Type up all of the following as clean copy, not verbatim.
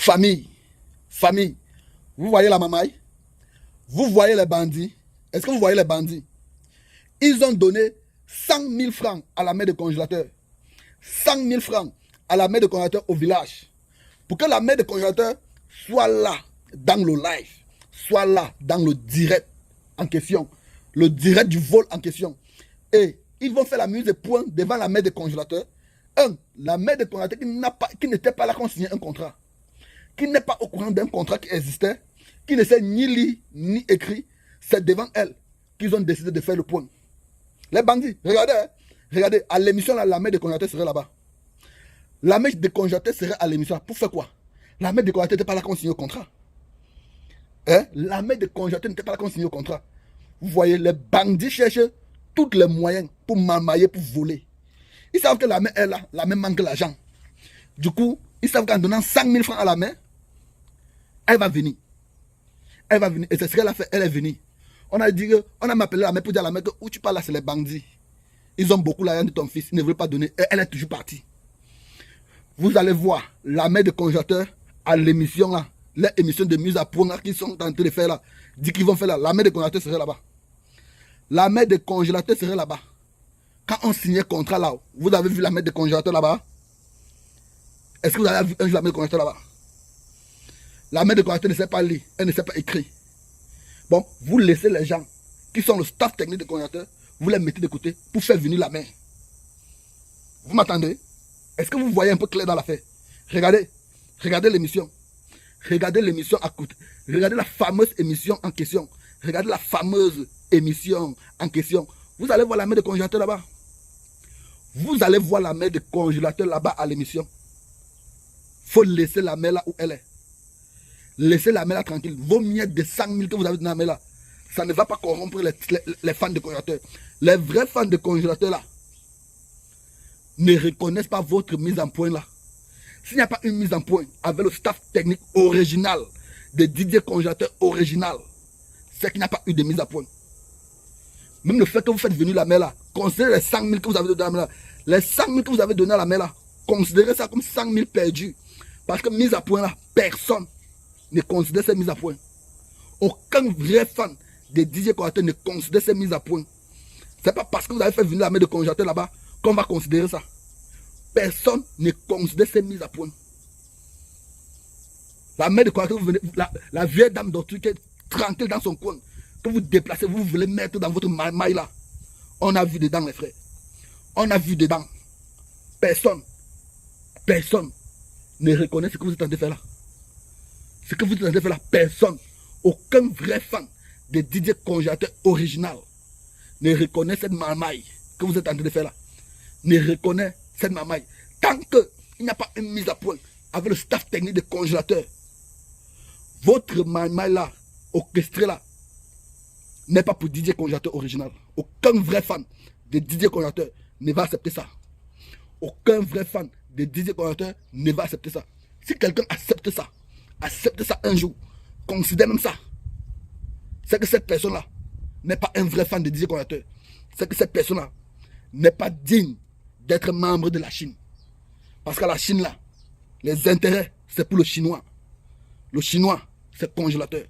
Famille, famille, vous voyez la mamaille? Vous voyez les bandits? Est-ce que vous voyez les bandits? Ils ont donné 100 000 francs à la mère de congélateur. 100 000 francs à la mère de congélateur au village. Pour que la mère de congélateur soit là dans le live. Soit là dans le direct en question. Le direct du vol en question. Et ils vont faire la mise de point devant la mère de congélateur. La mère de congélateur qui n'était pas là quand on signait un contrat. Qui n'est pas au courant d'un contrat qui existait. Qui ne sait ni lire ni écrire. C'est devant elle qu'ils ont décidé de faire le point. Les bandits, regardez, hein, regardez, à l'émission, la mère de congélateur serait là-bas. La mère de congélateur serait à l'émission. Pour faire quoi? La mère de congélateur n'était pas là quand on signait le contrat. Hein? La mère de congélateur n'était pas là quand on signait le contrat. Vous voyez, les bandits cherchent tous les moyens pour m'amailler, pour voler. Ils savent que la mère est là, la mère manque l'argent. Du coup, ils savent qu'en donnant 100 000 francs à la mère, elle va venir. Elle va venir. Et c'est ce qu'elle a fait, elle est venue. On a dit on a appelé la mère pour dire à la mère que où tu parles là, c'est les bandits. Ils ont beaucoup l'argent de ton fils, ils ne veulent pas donner. Et elle est toujours partie. Vous allez voir la mère de congélateur à l'émission là, l'émission de mise à point qu'ils sont en train de faire là, dit qu'ils vont faire là. La mère de congélateur serait là-bas. La mère de congélateur serait là-bas. Quand on signait contrat là, vous avez vu la mère de congélateur là-bas? Est-ce que vous avez vu un jour la mère de congélateur là-bas? La mère de congélateur ne sait pas lire, elle ne sait pas écrire. Bon, vous laissez les gens qui sont le staff technique de congélateur, vous les mettez de côté pour faire venir la mère. Vous m'attendez? Est-ce que vous voyez un peu clair dans l'affaire? Regardez, regardez l'émission. Regardez l'émission à côté. Regardez la fameuse émission en question. Regardez la fameuse émission en question. Vous allez voir la mère de congélateur là-bas. Vous allez voir la mère de congélateur là-bas à l'émission. Il faut laisser la mère là où elle est. Laissez la mère là tranquille. Vos miettes de 100 000 que vous avez dans la mère là, ça ne va pas corrompre les fans de congélateur. Les vrais fans de congélateur là ne reconnaissent pas votre mise en point là. S'il n'y a pas une mise en point avec le staff technique original de Didier Congélateur original, c'est qu'il n'y a pas eu de mise en point. Même le fait que vous faites venir la mère là, considérez les 100 000 que vous avez donné à la mère là. Les 100 000 que vous avez donné à la mère là, considérez ça comme 100 000 perdus. Parce que mise à point là, personne ne considère ces mises à point. Aucun vrai fan de Didier Congélateur ne considère ces mises à point. C'est pas parce que vous avez fait venir la mère de congélateur là-bas qu'on va considérer ça. Personne ne considère ces mises à point. La mère de congélateur, vous venez, la vieille dame d'autrui qui est tranquille dans son coin, que vous déplacez, vous voulez mettre dans votre maille là. On a vu dedans, mes frères. On a vu dedans. Personne ne reconnaît ce que vous êtes en train de faire là. Ce que vous êtes en train de faire là, personne, aucun vrai fan de Didier Congélateur original ne reconnaît cette marmaille que vous êtes en train de faire là. Ne reconnaît cette marmaille. Tant qu'il n'y a pas une mise à point avec le staff technique de congélateur, votre marmaille là, orchestrée là, n'est pas pour Didier Congélateur original. Aucun vrai fan de Didier Congélateur ne va accepter ça. Aucun vrai fan de Didier Congélateur ne va accepter ça. Si quelqu'un accepte ça un jour, considère même ça, c'est que cette personne-là n'est pas un vrai fan de Didier Congélateur. C'est que cette personne-là n'est pas digne d'être membre de la Chine. Parce qu'à la Chine, là, les intérêts, c'est pour le Chinois. Le Chinois, c'est congélateur.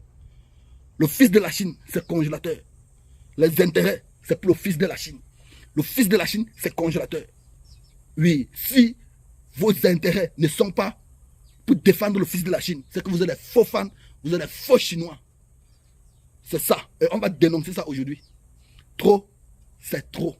Le fils de la Chine, c'est congélateur. Les intérêts, c'est pour le fils de la Chine. Le fils de la Chine, c'est congélateur. Oui, si vos intérêts ne sont pas pour défendre le fils de la Chine, c'est que vous êtes des faux fans, vous êtes des faux Chinois. C'est ça. Et on va dénoncer ça aujourd'hui. Trop, c'est trop.